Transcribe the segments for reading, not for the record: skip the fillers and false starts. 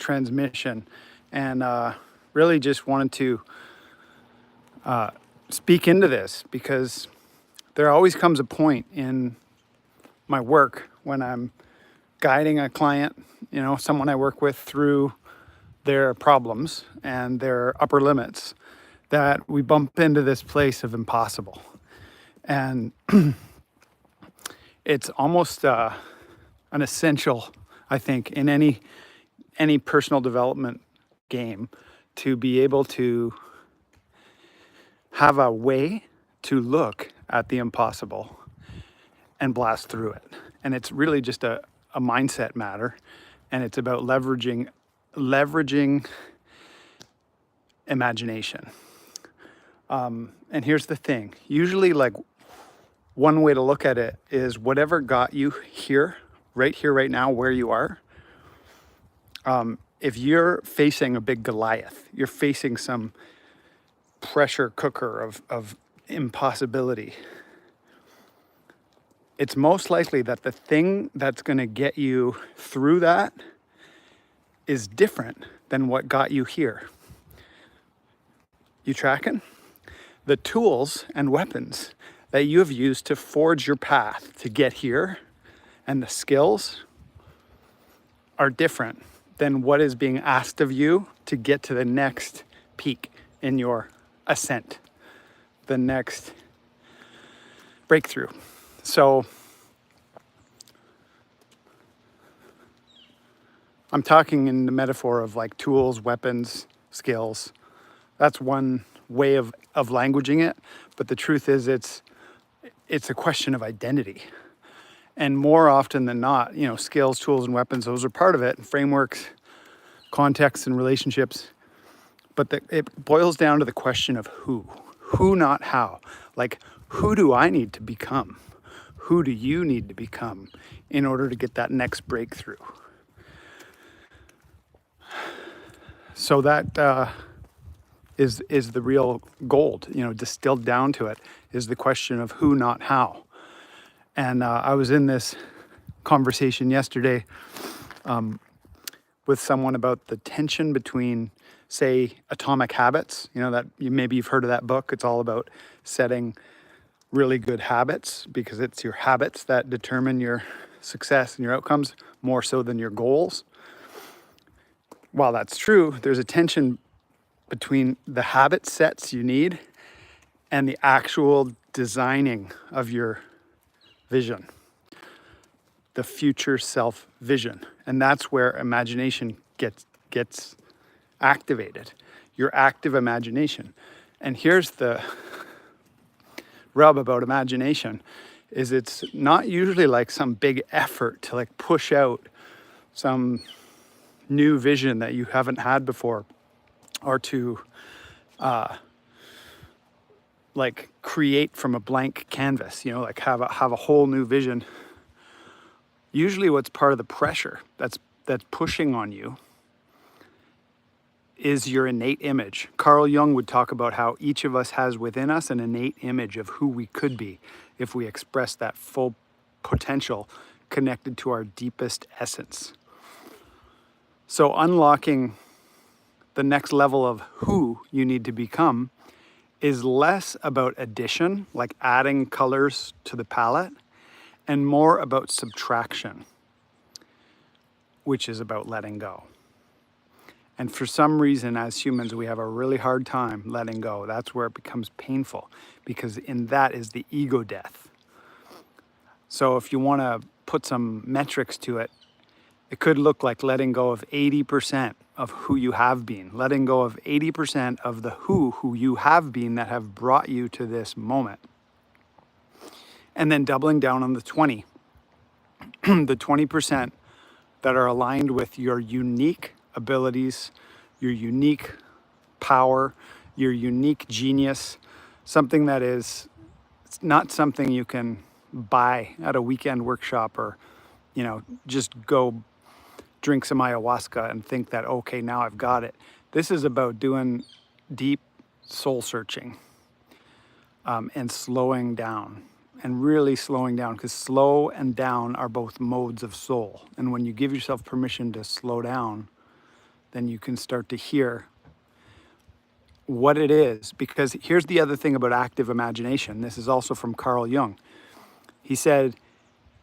transmission, and really just wanted to speak into this because there always comes a point in my work when I'm guiding a client, someone I work with through their problems and their upper limits, that we bump into this place of impossible. And it's almost an essential, I think, in any personal development game to be able to have a way to look at the impossible and blast through it. And it's really just a mindset matter, and it's about leveraging imagination. And here's the thing, usually, like, one way to look at it is whatever got you here, right now, where you are. If you're facing a big Goliath, you're facing some pressure cooker of impossibility, it's most likely that the thing that's going to get you through that is different than what got you here. You tracking? The tools and weapons that you have used to forge your path to get here, and the skills are different than what is being asked of you to get to the next peak in your ascent, the next breakthrough. So I'm talking in the metaphor of like tools, weapons, skills. That's one way of languaging it. But the truth is it's a question of identity. And more often than not, skills, tools, and weapons, those are part of it, frameworks, contexts, and relationships. But it boils down to the question of who, not how. Like, who do I need to become? Who do you need to become in order to get that next breakthrough? So that is the real gold, distilled down to it, is the question of who, not how. And I was in this conversation yesterday with someone about the tension between, say, Atomic Habits. Maybe you've heard of that book. It's all about setting really good habits, because it's your habits that determine your success and your outcomes more so than your goals. While that's true, there's a tension between the habit sets you need and the actual designing of your vision, the future self vision. And that's where imagination gets activated, your active imagination. And here's the rub about imagination, is it's not usually like some big effort to like push out some new vision that you haven't had before, or to like create from a blank canvas, like have a whole new vision. Usually what's part of the pressure that's pushing on you is your innate image. Carl Jung would talk about how each of us has within us an innate image of who we could be if we express that full potential connected to our deepest essence. So unlocking the next level of who you need to become is less about addition, like adding colors to the palette, and more about subtraction, which is about letting go. And for some reason, as humans, we have a really hard time letting go. That's where it becomes painful, because in that is the ego death. So if you want to put some metrics to it, it could look like letting go of 80% of who you have been, letting go of 80% of the who you have been that have brought you to this moment. And then doubling down on the 20, the 20% that are aligned with your unique abilities, your unique power, your unique genius, something that is not something you can buy at a weekend workshop, or, just go drink some ayahuasca and think that, okay, now I've got it. This is about doing deep soul searching and slowing down, and really slowing down, because slow and down are both modes of soul. And when you give yourself permission to slow down, then you can start to hear what it is. Because here's the other thing about active imagination. This is also from Carl Jung. He said,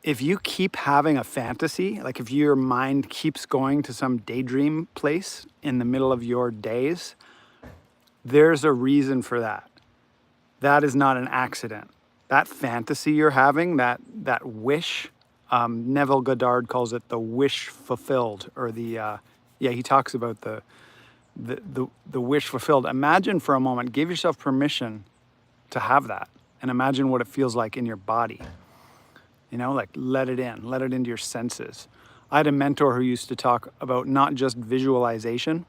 if you keep having a fantasy, like if your mind keeps going to some daydream place in the middle of your days, there's a reason for that. That is not an accident. That fantasy you're having, that wish, Neville Goddard calls it the wish fulfilled, or he talks about the wish fulfilled. Imagine for a moment, give yourself permission to have that, and imagine what it feels like in your body. You know, like let it into your senses. I had a mentor who used to talk about not just visualization,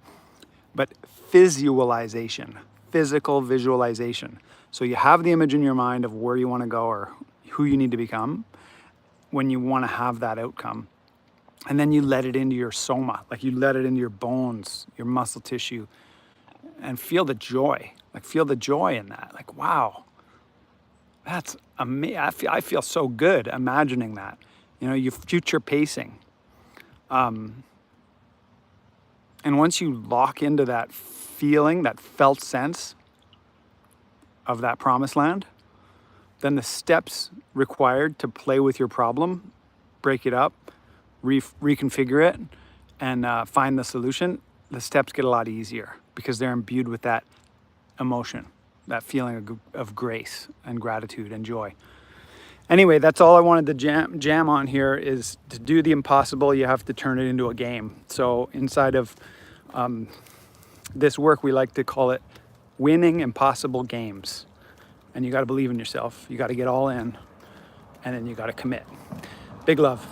but visualization, physical visualization. So you have the image in your mind of where you want to go or who you need to become when you want to have that outcome. And then you let it into your soma, like you let it into your bones, your muscle tissue, and feel the joy. Like feel the joy in that. Like, wow, that's amazing. I feel so good imagining that. You know, you future pacing. And once you lock into that feeling, that felt sense of that promised land, then the steps required to play with your problem, break it up, reconfigure it, and find the solution, the steps get a lot easier because they're imbued with that emotion, that feeling of grace and gratitude and joy. Anyway, that's all I wanted to jam on here. Is to do the impossible, you have to turn it into a game. So inside of this work, we like to call it winning impossible games. And you got to believe in yourself. You got to get all in, and then you got to commit. Big love.